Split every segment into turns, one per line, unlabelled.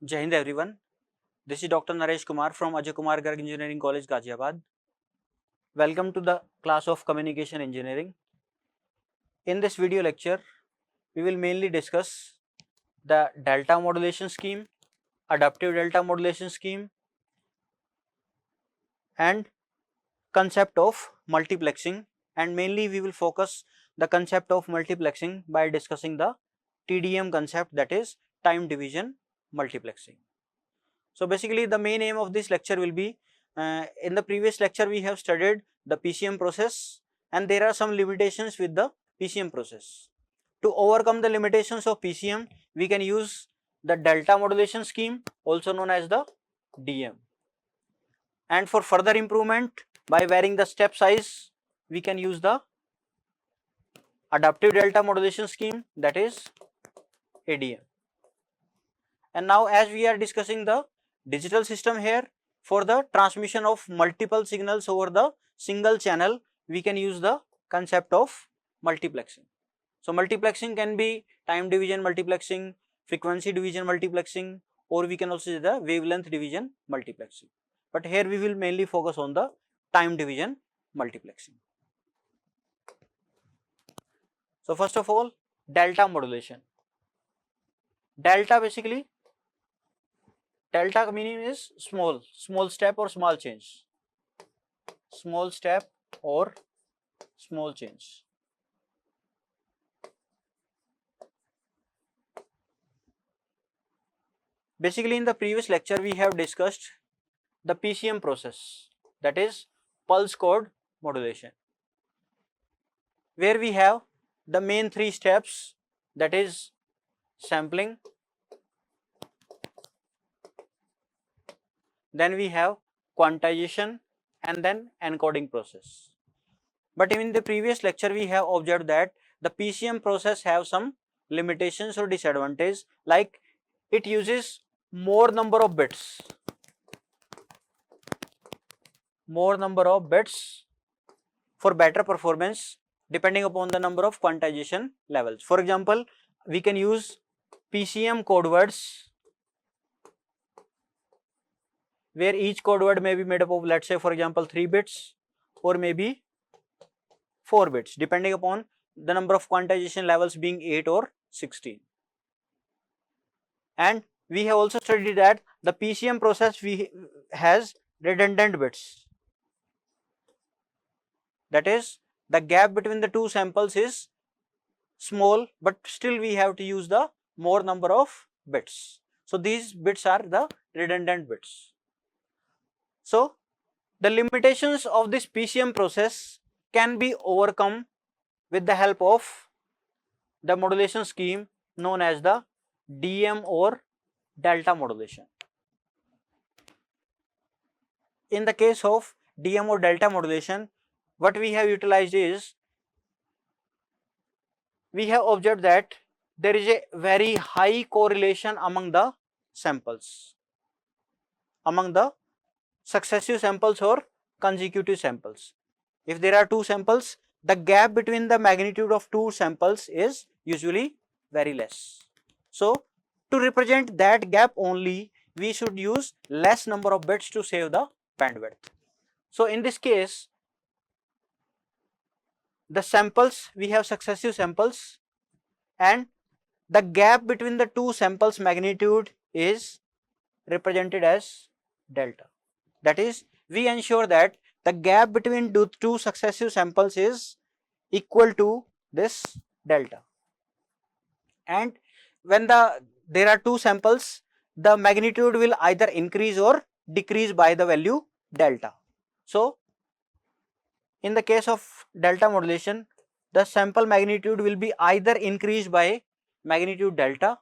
Jai Hind everyone. This is Dr. Naresh Kumar from Ajay Kumar Garg Engineering College, Ghaziabad. Welcome to the class of Communication Engineering. In this video lecture, we will mainly discuss the delta modulation scheme, adaptive delta modulation scheme, and concept of multiplexing. And mainly we will focus the concept of multiplexing by discussing the TDM concept, that is time division multiplexing. So basically the main aim of this lecture will be, in the previous lecture we have studied the PCM process and there are some limitations with the PCM process. To overcome the limitations of PCM, we can use the delta modulation scheme, also known as the DM. And for further improvement, by varying the step size, we can use the adaptive delta modulation scheme, that is ADM. And now as we are discussing the digital system here, for the transmission of multiple signals over the single channel, we can use the concept of multiplexing. So multiplexing can be time division multiplexing, frequency division multiplexing, or we can also say the wavelength division multiplexing. But here we will mainly focus on the time division multiplexing. So first of all, delta modulation. Delta basically, delta meaning is small step or small change. Small step or small change. Basically in the previous lecture we have discussed the PCM process, that is pulse code modulation, where we have the main three steps, that is sampling, then we have quantization and then encoding process. But in the previous lecture we have observed that the PCM process have some limitations or disadvantage, like it uses more number of bits for better performance depending upon the number of quantization levels. For example, we can use PCM code words where each code word may be made up of, let's say for example 3 bits or maybe 4 bits depending upon the number of quantization levels being 8 or 16. And we have also studied that the PCM process has redundant bits, that is the gap between the two samples is small, but still we have to use the more number of bits. So these bits are the redundant bits. So the limitations of this PCM process can be overcome with the help of the modulation scheme known as the DM or delta modulation. In the case of DM or delta modulation, what we have utilized is, we have observed that there is a very high correlation among the samples, among the successive samples or consecutive samples. If there are two samples, the gap between the magnitude of two samples is usually very less. So to represent that gap only, we should use less number of bits to save the bandwidth. So in this case, the samples, we have successive samples and the gap between the two samples magnitude is represented as delta. That is, we ensure that the gap between two successive samples is equal to this delta. And when there are two samples, the magnitude will either increase or decrease by the value delta. So in the case of delta modulation, the sample magnitude will be either increased by magnitude delta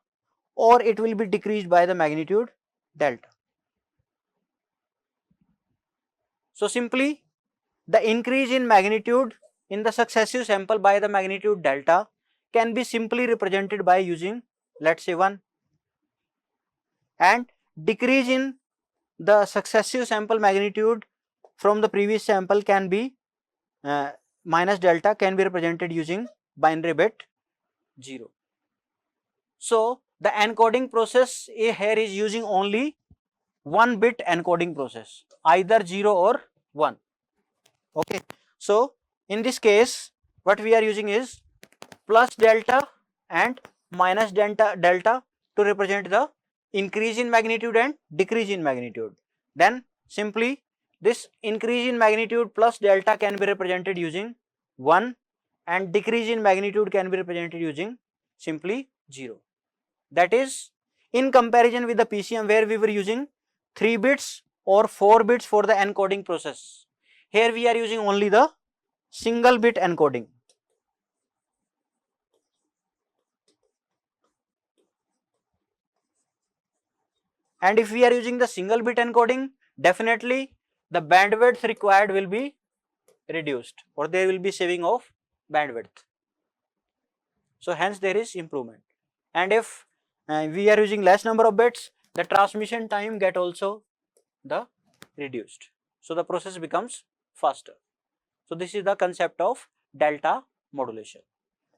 or it will be decreased by the magnitude delta. So simply the increase in magnitude in the successive sample by the magnitude delta can be simply represented by using, let's say 1, and decrease in the successive sample magnitude from the previous sample can be minus delta, can be represented using binary bit 0. So the encoding process here is using only 1 bit encoding process, either 0 or 1. Okay, so in this case what we are using is plus delta and minus delta to represent the increase in magnitude and decrease in magnitude. Then simply this increase in magnitude plus delta can be represented using 1 and decrease in magnitude can be represented using simply 0. That is in comparison with the PCM where we were using 3 bits or 4 bits for the encoding process. Here we are using only the single bit encoding. And if we are using the single bit encoding, definitely the bandwidth required will be reduced, or there will be saving of bandwidth. So hence there is improvement. And if we are using less number of bits, the transmission time get also the reduced. So the process becomes faster. So this is the concept of delta modulation.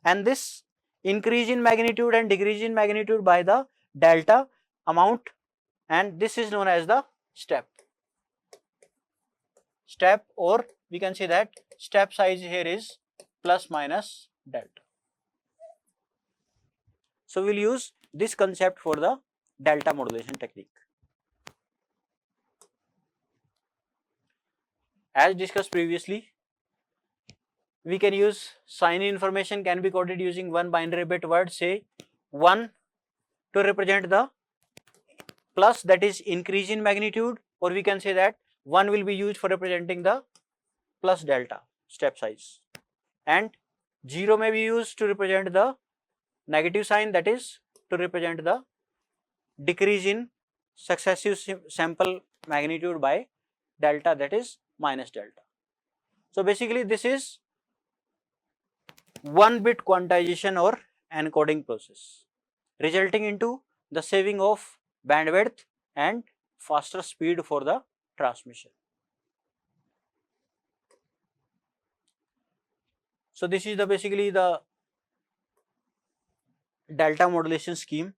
And this increase in magnitude and decrease in magnitude by the delta amount, and this is known as the step. Step, or we can say that step size here is plus minus delta. So we will use this concept for the delta modulation technique. As discussed previously, we can use sign information can be coded using one binary bit word, say 1 to represent the plus, that is increase in magnitude, or we can say that 1 will be used for representing the plus delta step size, and 0 may be used to represent the negative sign, that is to represent the decrease in successive sample magnitude by delta, that is minus delta. So basically this is 1 bit quantization or encoding process, resulting into the saving of bandwidth and faster speed for the transmission. So this is the basically the delta modulation scheme.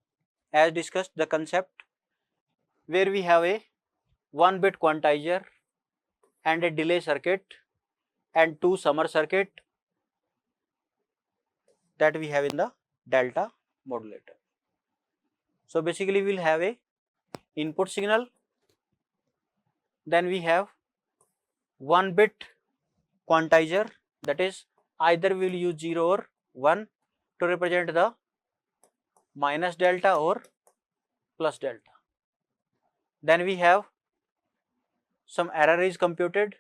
As discussed, the concept where we have a 1 bit quantizer and a delay circuit and 2 summer circuit that we have in the delta modulator. So basically we will have a input signal, then we have 1 bit quantizer, that is either we will use 0 or 1 to represent the minus delta or plus delta. Then we have some error is computed,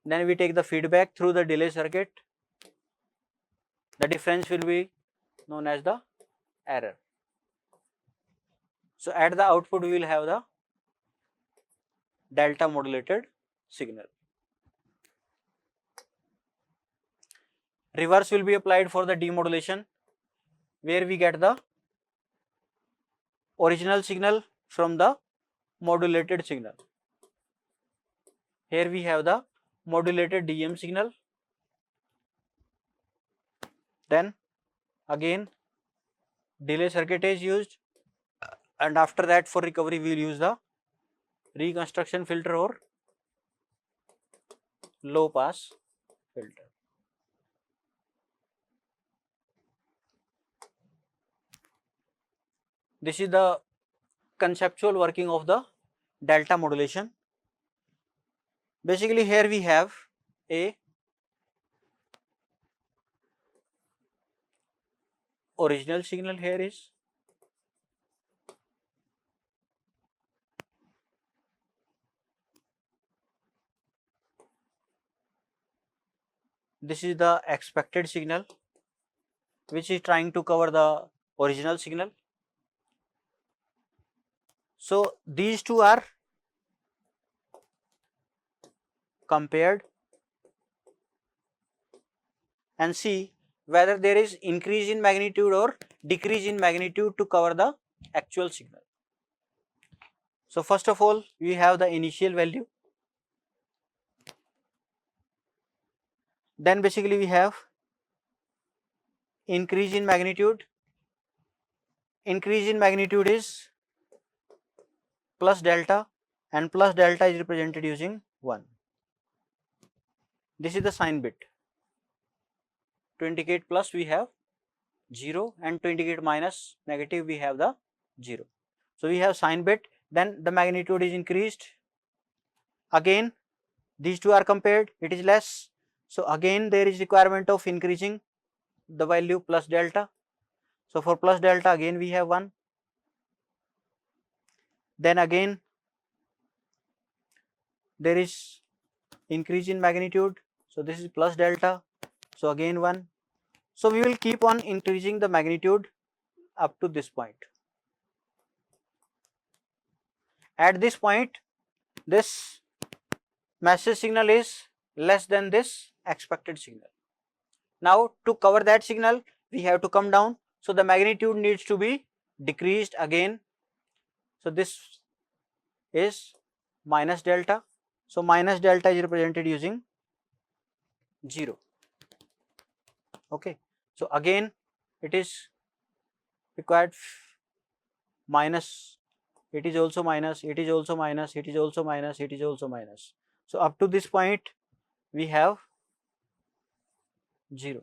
then we take the feedback through the delay circuit, the difference will be known as the error. So at the output we will have the delta modulated signal. Reverse will be applied for the demodulation, where we get the original signal from the modulated signal. Here we have the modulated DM signal. Then again delay circuit is used, and after that for recovery we will use the reconstruction filter or low pass filter. This is the conceptual working of the delta modulation. Basically here we have a original signal, here is this is the expected signal which is trying to cover the original signal. So these two are compared and see whether there is increase in magnitude or decrease in magnitude to cover the actual signal. So first of all we have the initial value, then basically we have increase in magnitude, increase in magnitude is plus delta, and plus delta is represented using 1. This is the sign bit. To indicate plus we have 0, and to indicate minus negative we have the 0. So we have sign bit, then the magnitude is increased. Again these two are compared, it is less. So again there is requirement of increasing the value plus delta. So for plus delta again we have 1. Then again there is increase in magnitude. So this is plus delta. So again 1. So we will keep on increasing the magnitude up to this point. At this point, this message signal is less than this expected signal. Now to cover that signal, we have to come down. So the magnitude needs to be decreased again. So this is minus delta. So minus delta is represented using 0. Okay. So again it is required minus, it is also minus, it is also minus, it is also minus, it is also minus. So up to this point we have 0.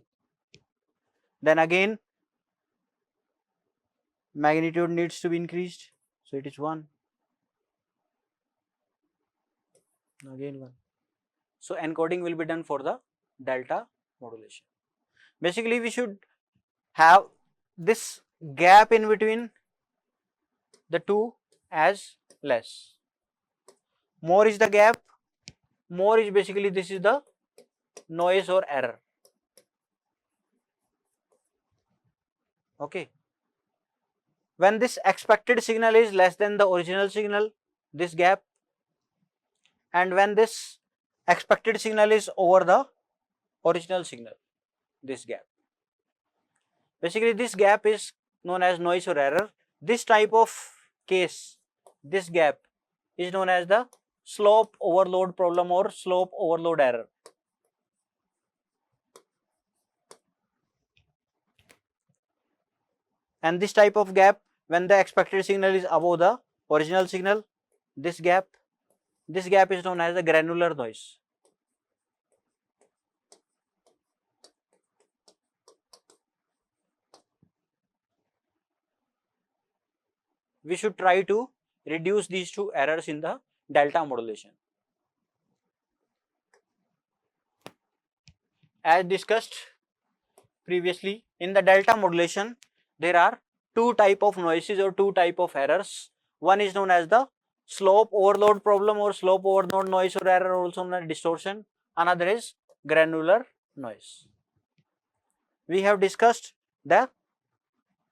Then again magnitude needs to be increased. So it is 1. Again 1. So encoding will be done for the delta modulation. Basically we should have this gap in between the two as less. More is the gap, more is basically this is the noise or error. Okay. When this expected signal is less than the original signal, this gap, and when this expected signal is over the original signal, this gap. Basically this gap is known as noise or error. This type of case, this gap is known as the slope overload problem or slope overload error. And this type of gap, when the expected signal is above the original signal, this gap is known as the granular noise. We should try to reduce these two errors in the delta modulation. As discussed previously, in the delta modulation there are two type of noises or two type of errors. One is known as the slope overload problem or slope overload noise or error, also known as distortion. Another is granular noise. We have discussed that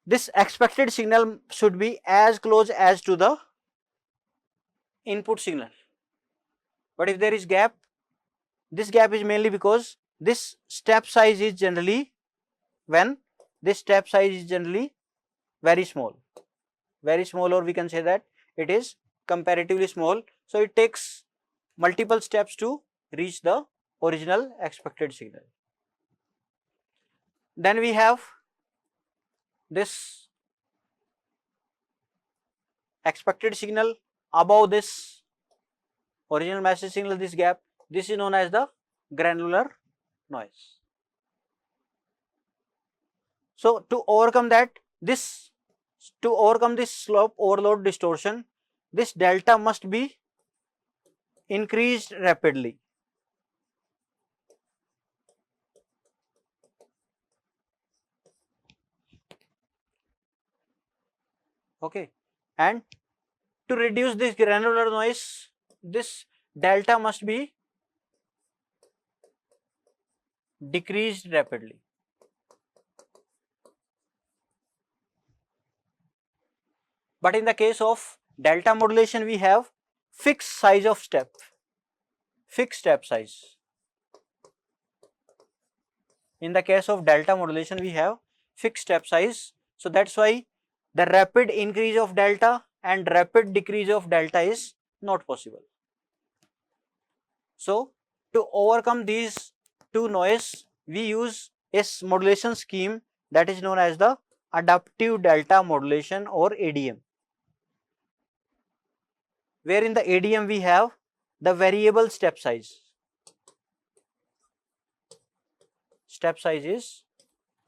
this expected signal should be as close as to the input signal. But if there is gap, this gap is mainly because this step size is generally, when this step size is generally very small, or we can say that it is comparatively small. So it takes multiple steps to reach the original expected signal. Then we have this expected signal above this original message signal, this gap, this is known as the granular noise. So to overcome that, this slope overload distortion, this delta must be increased rapidly. Okay, and to reduce this granular noise, this delta must be decreased rapidly. But in the case of delta modulation, we have fixed size of step, fixed step size. In the case of delta modulation, we have fixed step size. So that's why the rapid increase of delta and rapid decrease of delta is not possible. So to overcome these two noise, we use a modulation scheme that is known as the adaptive delta modulation or ADM, where in the ADM we have the variable step size. Step size is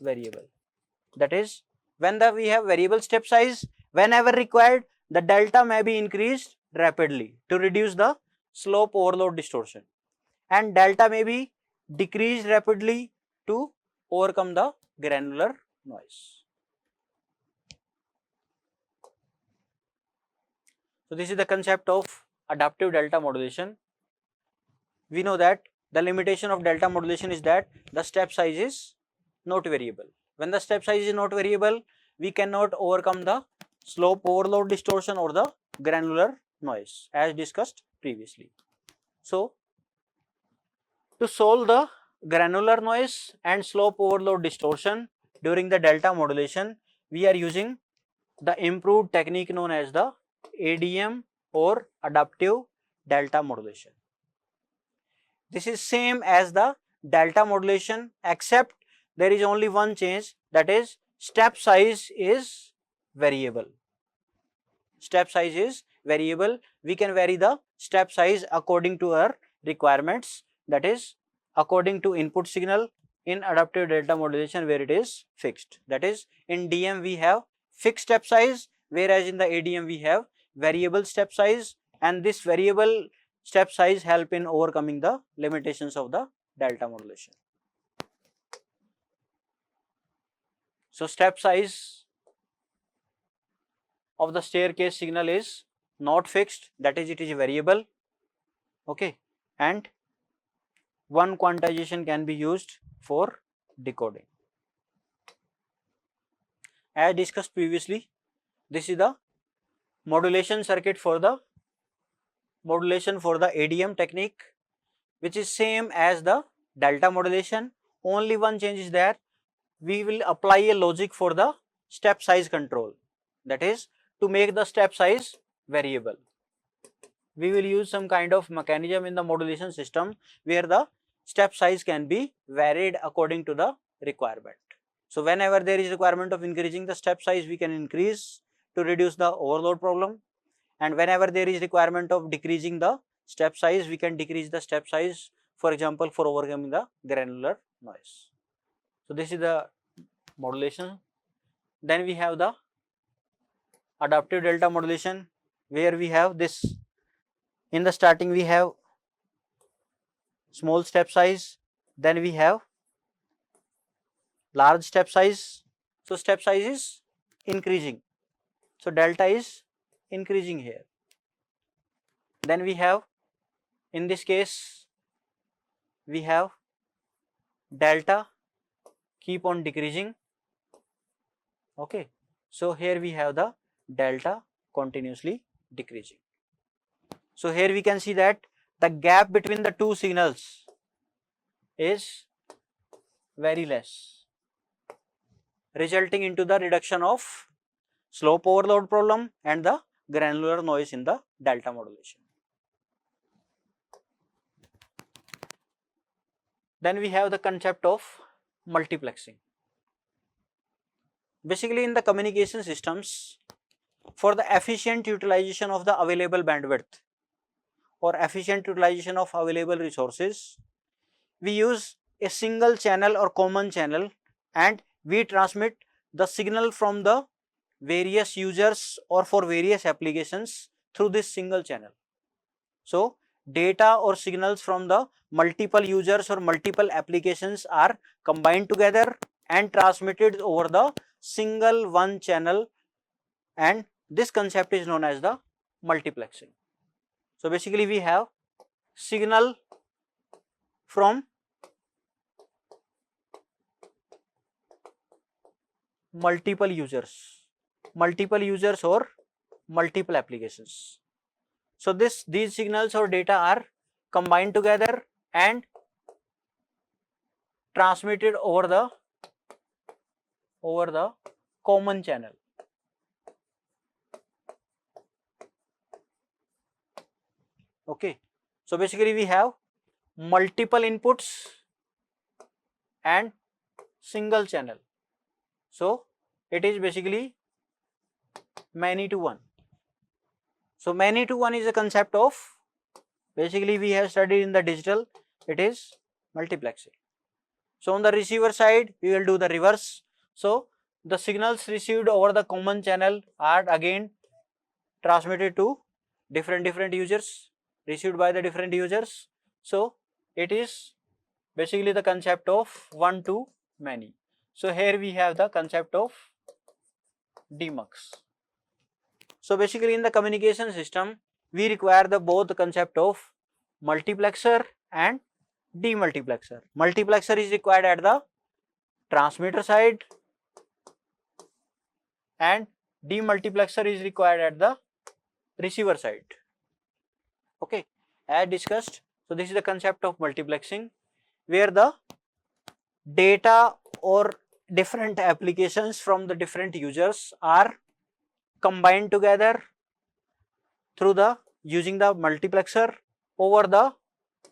variable. That is, when we have variable step size, whenever required, the delta may be increased rapidly to reduce the slope overload distortion, and delta may be decreased rapidly to overcome the granular noise. So this is the concept of adaptive delta modulation. We know that the limitation of delta modulation is that the step size is not variable. When the step size is not variable, we cannot overcome the slope overload distortion or the granular noise as discussed previously. So to solve the granular noise and slope overload distortion during the delta modulation, we are using the improved technique known as the ADM or adaptive delta modulation. This is same as the delta modulation, except there is only one change, that is step size is variable. Step size is variable. We can vary the step size according to our requirements, that is according to input signal. In adaptive delta modulation, where it is fixed, that is in DM we have fixed step size, whereas in the ADM we have variable step size, and this variable step size help in overcoming the limitations of the delta modulation. So step size of the staircase signal is not fixed, that is it is variable, okay, and one quantization can be used for decoding. As discussed previously, this is the modulation circuit for the ADM technique, which is same as the delta modulation. Only one change is that we will apply a logic for the step size control, that is to make the step size variable. We will use some kind of mechanism in the modulation system where the step size can be varied according to the requirement. So whenever there is requirement of increasing the step size, we can increase to reduce the overload problem, and whenever there is requirement of decreasing the step size, we can decrease the step size, for example for overcoming the granular noise. So this is the modulation. Then we have the adaptive delta modulation, where we have this, in the starting we have small step size, then we have large step size. So step size is increasing, so delta is increasing here. Then we have, in this case we have delta keep on decreasing, okay. So here we have the delta continuously decreasing. So here we can see that the gap between the two signals is very less, resulting into the reduction of slope overload problem and the granular noise in the delta modulation. Then we have the concept of multiplexing. Basically in the communication systems, for the efficient utilization of the available bandwidth or efficient utilization of available resources, we use a single channel or common channel, and we transmit the signal from the various users or for various applications through this single channel. So data or signals from the multiple users or multiple applications are combined together and transmitted over the single one channel, and this concept is known as the multiplexing. So basically we have signal from multiple users or multiple applications. So these signals or data are combined together and transmitted over the common channel. Okay. So basically we have multiple inputs and single channel. So it is basically many to one. So many to one is a concept of, basically we have studied in the digital, it is multiplexing. So on the receiver side we will do the reverse. So the signals received over the common channel are again transmitted to different users, received by the different users. So it is basically the concept of one to many. So here we have the concept of demux. So basically in the communication system we require the both the concept of multiplexer and demultiplexer. Multiplexer is required at the transmitter side and demultiplexer is required at the receiver side. Okay, as discussed, so this is the concept of multiplexing, where the data or different applications from the different users are combined together through the using the multiplexer over the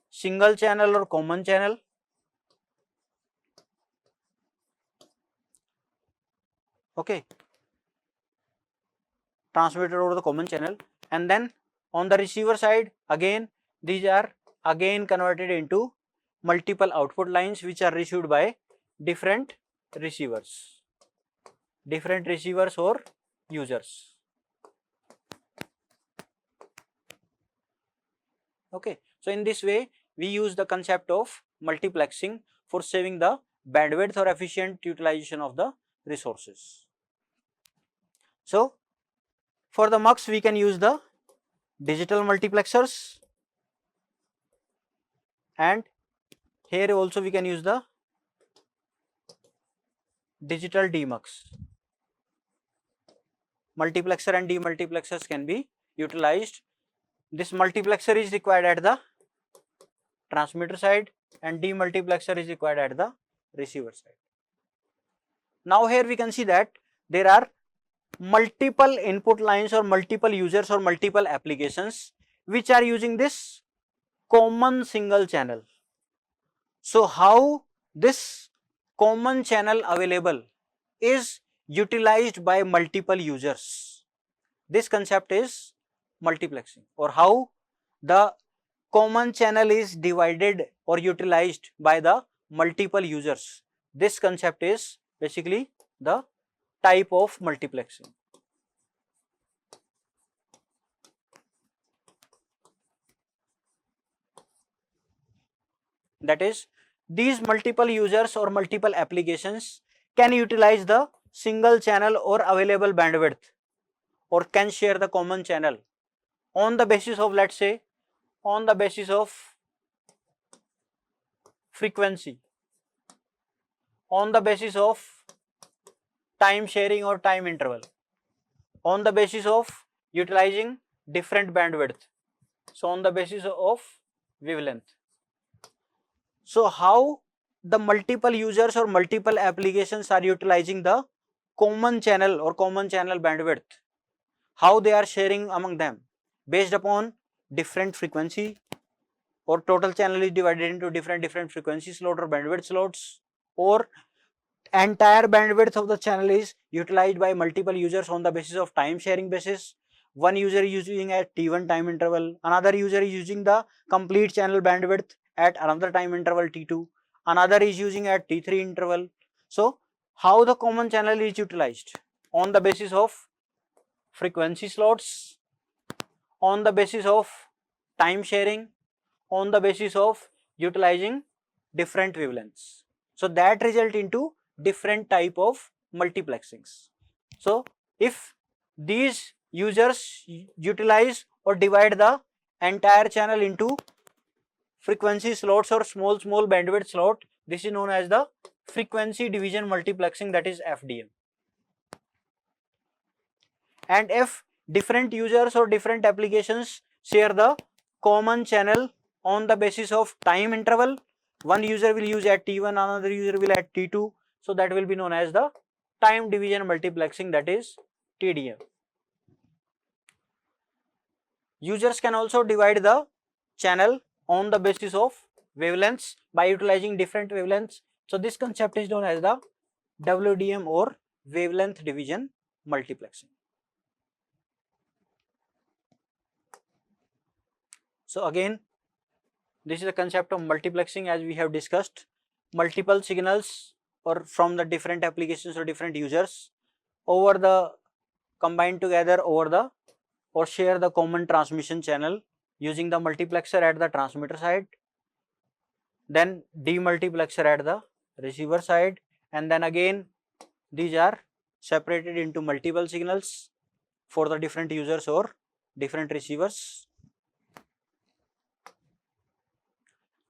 single channel or common channel. Okay, transmitted over the common channel, and then on the receiver side again these are again converted into multiple output lines which are received by different receivers or users. Okay, so in this way we use the concept of multiplexing for saving the bandwidth or efficient utilization of the resources. So for the MUX we can use the digital multiplexers, and here also we can use the digital demux. Multiplexer and demultiplexers can be utilized. This multiplexer is required at the transmitter side and demultiplexer is required at the receiver side. Now here we can see that there are multiple input lines or multiple users or multiple applications which are using this common single channel. So how this common channel available is utilized by multiple users? This concept is multiplexing, or how the common channel is divided or utilized by the multiple users. This concept is basically the type of multiplexing. That is, these multiple users or multiple applications can utilize the single channel or available bandwidth, or can share the common channel on the basis of, let's say, on the basis of frequency, on the basis of time sharing or time interval, on the basis of utilizing different bandwidth, so on the basis of wavelength. So how the multiple users or multiple applications are utilizing the common channel or common channel bandwidth, how they are sharing among them based upon different frequency, or total channel is divided into different frequency slot or bandwidth slots, or entire bandwidth of the channel is utilized by multiple users on the basis of time sharing basis. One user is using at T1 time interval, another user is using the complete channel bandwidth at another time interval T2, another is using at T3 interval. So how the common channel is utilized? On the basis of frequency slots, on the basis of time sharing, on the basis of utilizing different wavelengths. So that result into different type of multiplexings. So if these users utilize or divide the entire channel into frequency slots or small bandwidth slot, this is known as the frequency division multiplexing, that is FDM. And if different users or different applications share the common channel on the basis of time interval, one user will use at T1, another user will at T2, so that will be known as the time division multiplexing, that is TDM. Users can also divide the channel on the basis of wavelengths by utilizing different wavelengths, so this concept is known as the WDM or wavelength division multiplexing. So again, this is the concept of multiplexing, as we have discussed. Multiple signals or from the different applications or different users over the combined together over the or share the common transmission channel using the multiplexer at the transmitter side, then demultiplexer at the receiver side, and then again these are separated into multiple signals for the different users or different receivers.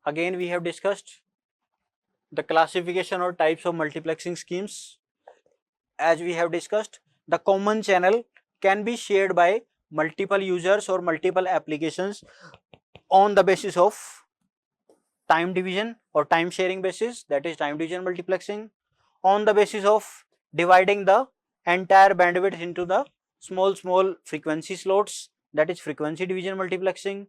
Again, we have discussed the classification or types of multiplexing schemes. As we have discussed, the common channel can be shared by multiple users or multiple applications on the basis of time division or time sharing basis, that is time division multiplexing, on the basis of dividing the entire bandwidth into the small frequency slots, that is frequency division multiplexing,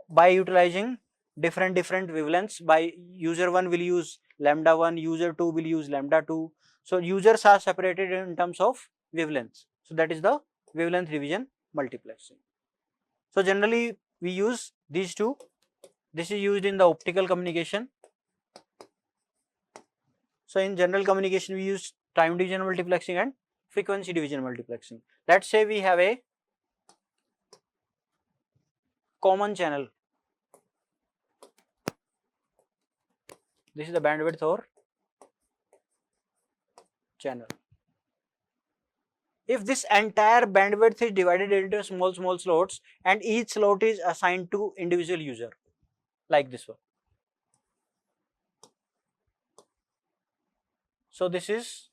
by utilizing different wavelengths. By user 1 will use lambda 1, user 2 will use lambda 2. So users are separated in terms of wavelengths. So that is the wavelength division multiplexing. So generally we use these two. This is used in the optical communication. So in general communication we use time division multiplexing and frequency division multiplexing. Let's say we have a common channel. This is the bandwidth or channel. If this entire bandwidth is divided into small slots and each slot is assigned to individual user, like this one. So this is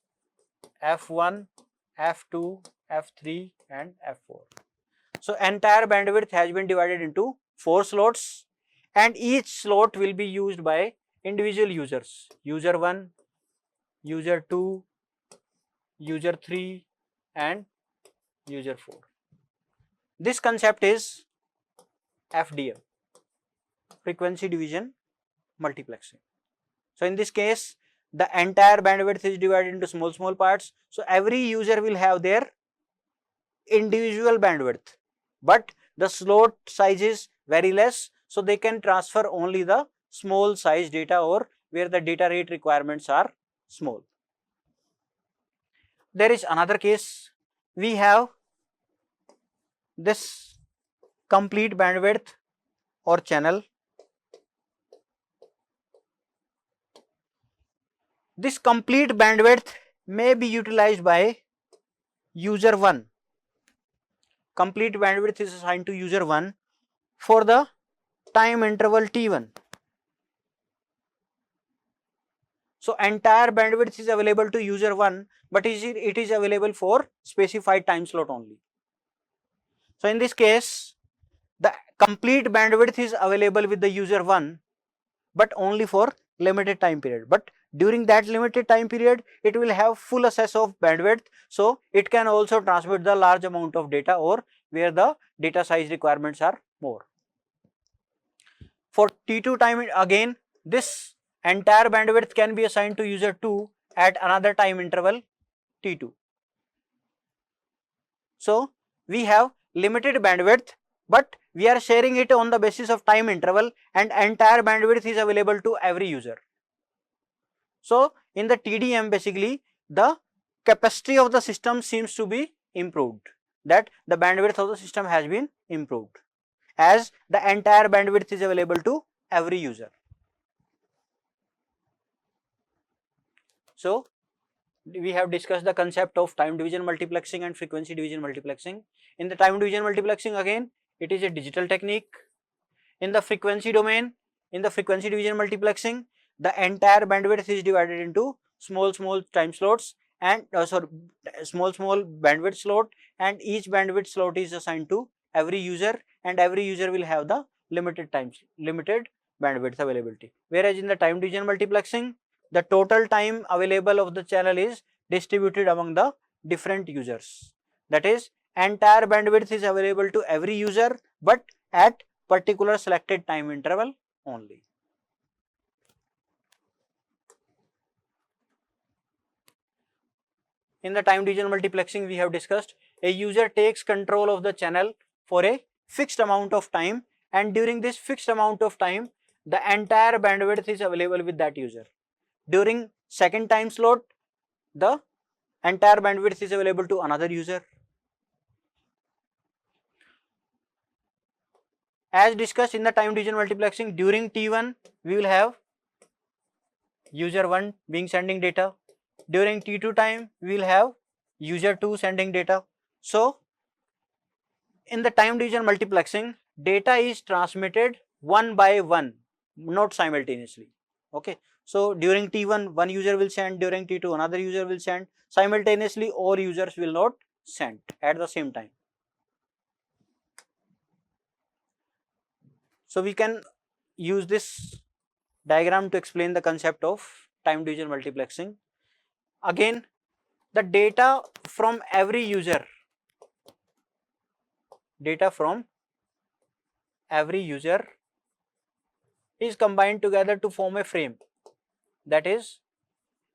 F1, F2, F3 and F4. So entire bandwidth has been divided into 4 slots and each slot will be used by individual users, user 1, user 2, user 3 and user 4. This concept is FDM, frequency division multiplexing. So in this case, the entire bandwidth is divided into small parts. So every user will have their individual bandwidth, but the slot size is very less, so they can transfer only the small size data or where the data rate requirements are small. There is another case. We have this complete bandwidth or channel. This complete bandwidth may be utilized by user 1. Complete bandwidth is assigned to user 1 for the time interval t1. So entire bandwidth is available to user 1, but it is available for specified time slot only. So in this case, the complete bandwidth is available with the user 1, but only for limited time period. But during that limited time period, it will have full access of bandwidth, so it can also transmit the large amount of data or where the data size requirements are more. For T2 time, again this entire bandwidth can be assigned to user 2 at another time interval T2. So we have limited bandwidth, but we are sharing it on the basis of time interval and entire bandwidth is available to every user. So in the TDM, basically the capacity of the system seems to be improved, that the bandwidth of the system has been improved as the entire bandwidth is available to every user. So we have discussed the concept of time division multiplexing and frequency division multiplexing. In the time division multiplexing, again it is a digital technique. In the frequency domain, in the frequency division multiplexing, the entire bandwidth is divided into small time slots and small bandwidth slot, and each bandwidth slot is assigned to every user and every user will have the limited bandwidth availability. Whereas in the time division multiplexing, the total time available of the channel is distributed among the different users. That is, entire bandwidth is available to every user, but at particular selected time interval only. in the time division multiplexing we have discussed, a user takes control of the channel for a fixed amount of time, and during this fixed amount of time the entire bandwidth is available with that user. During second time slot the entire bandwidth is available to another user. As discussed in the time division multiplexing, during T1 we will have user 1 being sending data. During T2 time we will have user 2 sending data. So in the time division multiplexing, data is transmitted one by one, not simultaneously. Okay. So during T1 one user will send, during T2 another user will send. Simultaneously all users will not send at the same time. So we can use this diagram to explain the concept of time division multiplexing. Again, the data from every user is combined together to form a frame. That is,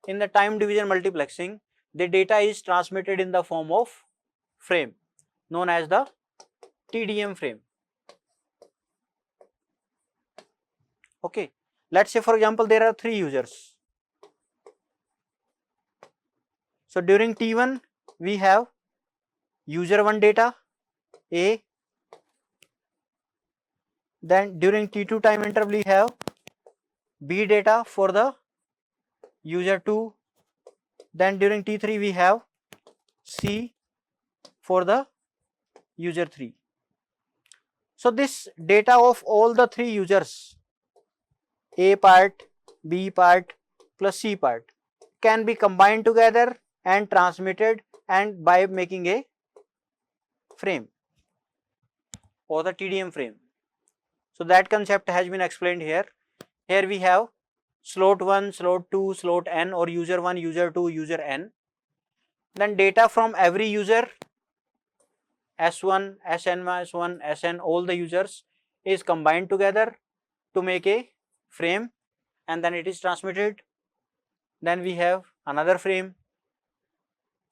in the time division multiplexing, the data is transmitted in the form of frame known as the TDM frame. Okay, let's say for example there are 3 users. So during T1 we have user 1 data A, then during T2 time interval we have B data for the user 2, then during T3 we have C for the user 3. So this data of all the 3 users, A part, B part plus C part, can be combined together and transmitted and by making a frame or the TDM frame. So that concept has been explained here. Here we have slot 1, slot 2, slot n, or user 1, user 2, user n. Then data from every user S1, Sn-1, Sn, all the users is combined together to make a frame and then it is transmitted. Then we have another frame.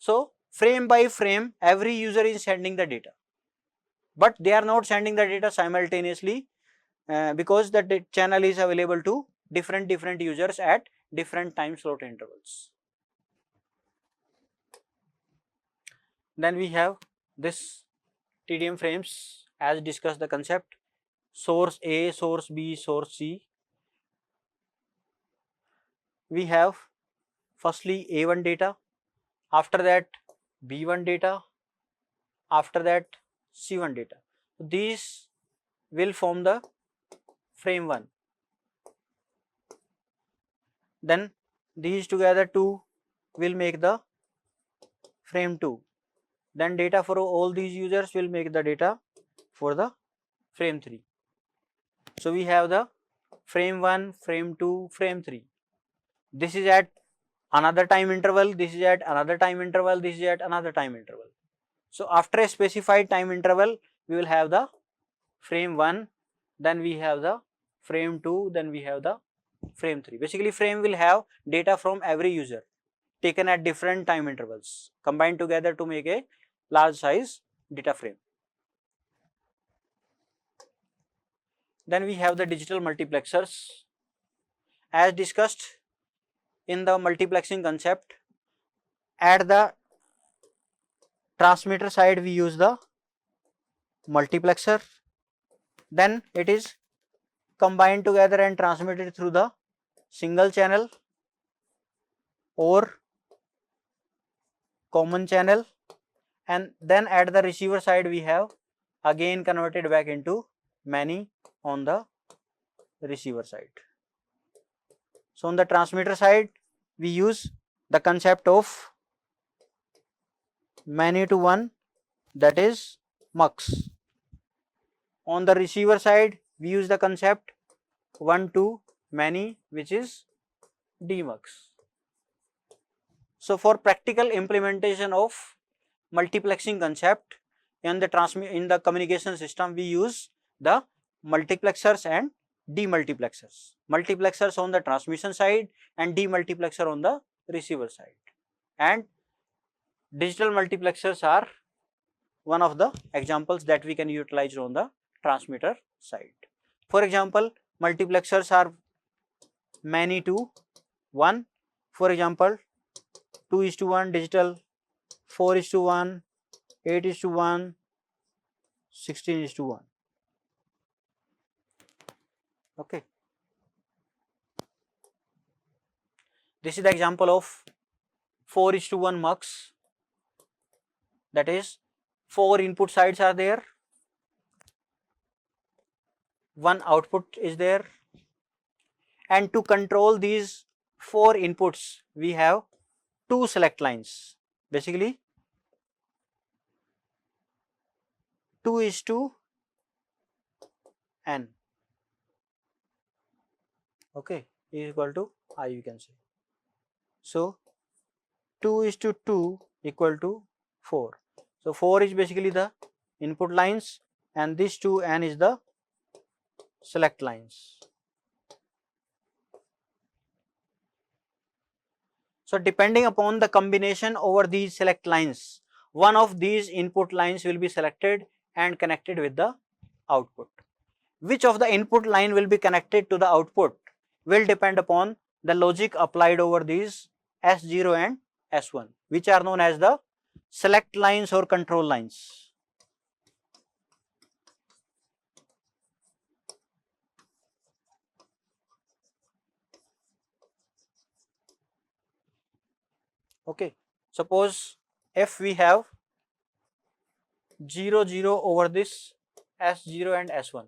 So frame by frame every user is sending the data, but they are not sending the data simultaneously because the channel is available to different users at different time slot intervals. Then we have this TDM frames as discussed the concept: source A, source B, source C. We have firstly A1 data, after that B1 data, after that C1 data. These will form the frame 1. Then these together 2 will make the frame 2. Then data for all these users will make the data for the frame 3. So we have the frame 1, frame 2, frame 3. This is at another time interval, this is at another time interval, this is at another time interval. So after a specified time interval we will have the frame 1, then we have the frame 2, then we have the frame 3. Basically frame will have data from every user taken at different time intervals combined together to make a large size data frame. Then we have the digital multiplexers. As discussed in the multiplexing concept, at the transmitter side we use the multiplexer, then it is combined together and transmitted through the single channel or common channel, and then at the receiver side we have again converted back into many on the receiver side. So on the transmitter side we use the concept of many to one, that is mux. On the receiver side we use the concept one to many, which is demux. So for practical implementation of multiplexing concept in the communication system we use the multiplexers and demultiplexers. Multiplexers on the transmission side and demultiplexer on the receiver side. And digital multiplexers are one of the examples that we can utilize on the transmitter side. For example, multiplexers are many to 1. For example, 2:1 digital, 4:1, 8:1, 16:1. Okay. This is the example of 4:1 mux. That is, 4 input sides are there, 1 output is there, and to control these 4 inputs we have 2 select lines. Basically 2:n, okay, is equal to I, you can say. So 2:2 equal to 4. So 4 is basically the input lines and this 2n is the select lines. So depending upon the combination over these select lines, one of these input lines will be selected and connected with the output. Which of the input line will be connected to the output will depend upon the logic applied over these S0 and S1, which are known as the select lines or control lines. Okay, suppose if we have 0 0 over this S0 and S1,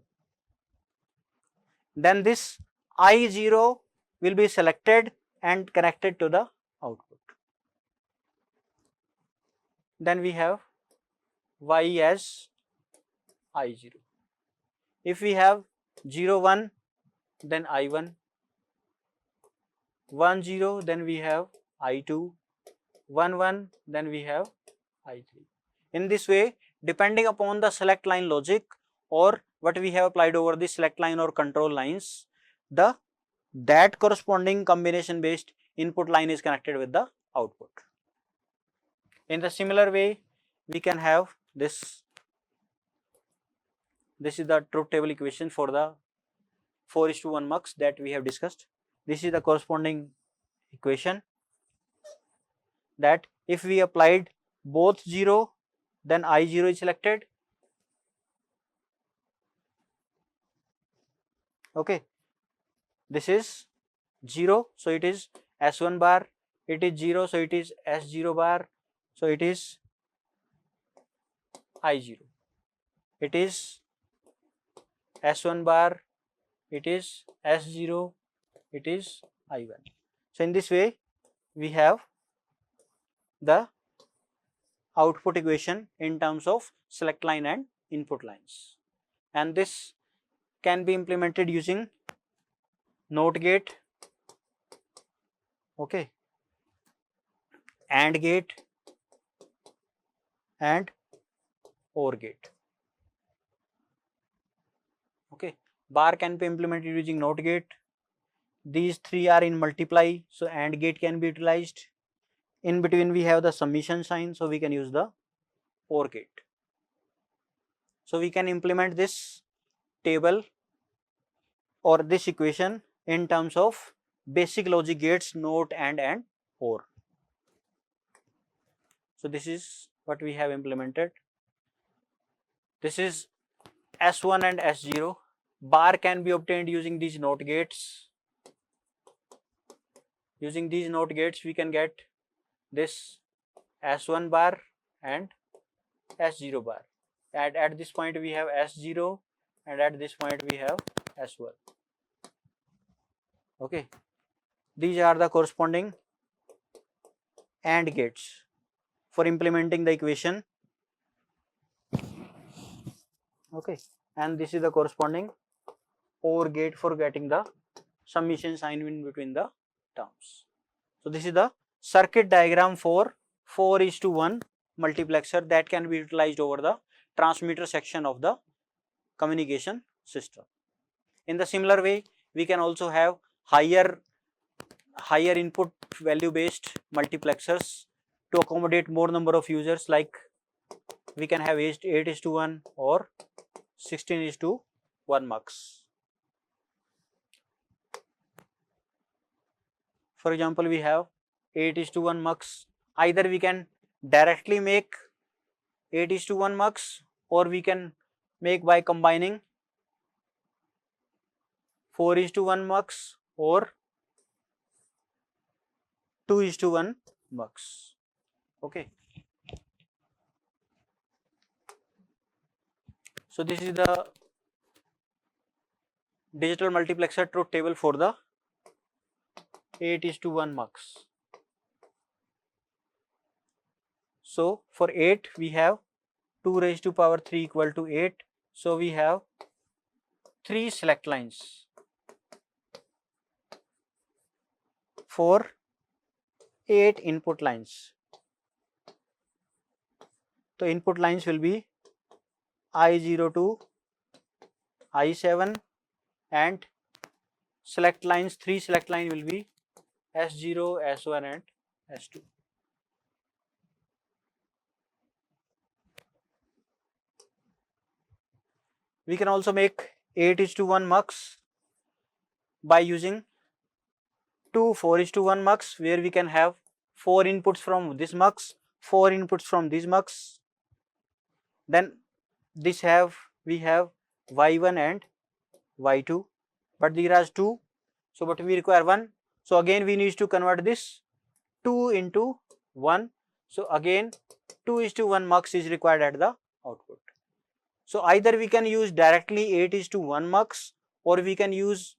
then this I0 will be selected and connected to the output. Then we have Y as I0. If we have 0 1, then I1, 1 0, then we have I2, 1 1, then we have I3. In this way, depending upon the select line logic or what we have applied over the select line or control lines, that corresponding combination based input line is connected with the output. In the similar way, we can have this. This is the truth table equation for the 4:1 mux that we have discussed. This is the corresponding equation that if we applied both 0, then I0 is selected. Okay, this is 0, so it is S1 bar, it is 0, so it is S0 bar, so it is I0. It is S1 bar, it is S0, it is I1. So in this way, we have the output equation in terms of select line and input lines, and this can be implemented using NOT gate, okay, AND gate and OR gate. Okay, bar can be implemented using NOT gate. These 3 are in multiply, so AND gate can be utilized. In between we have the summation sign, so we can use the OR gate. So we can implement this table or this equation in terms of basic logic gates NOT and OR. So this is what we have implemented. This is S1 and S0. Bar can be obtained using these NOT gates. Using these NOT gates, we can get this S1 bar and S0 bar. At this point we have S0 and at this point we have S1. Okay, these are the corresponding AND gates for implementing the equation. Okay, and this is the corresponding OR gate for getting the summation sign in between the terms. So this is the circuit diagram for 4:1 multiplexer that can be utilized over the transmitter section of the communication system. In the similar way, we can also have higher input value based multiplexers to accommodate more number of users, like we can have 8:1 or 16:1 mux. For example, we have 8:1 mux. Either we can directly make 8:1 mux, or we can make by combining 4:1 mux or 2:1 mux. Okay. So this is the digital multiplexer truth table for the 8:1 mux. So for 8 we have 2 raised to power 3 equal to 8. So we have 3 select lines. For 8 input lines. So input lines will be I0 to I7, and select lines, 3 select line will be S0, S1 and S2. We can also make 8:1 mux by using 2 4:1 mux, where we can have 4 inputs from this mux, 4 inputs from this mux. Then we have Y1 and Y2, but there are 2, so but we require 1. So again we need to convert this 2 into 1. So again 2:1 mux is required at the output. So either we can use directly 8:1 mux, or we can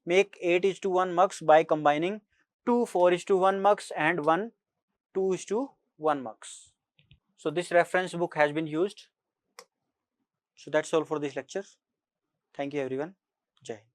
make 8:1 mux by combining 2 4:1 mux and 1 2:1 mux. So this reference book has been used. So that's all for this lecture. Thank you everyone. Jai Hind.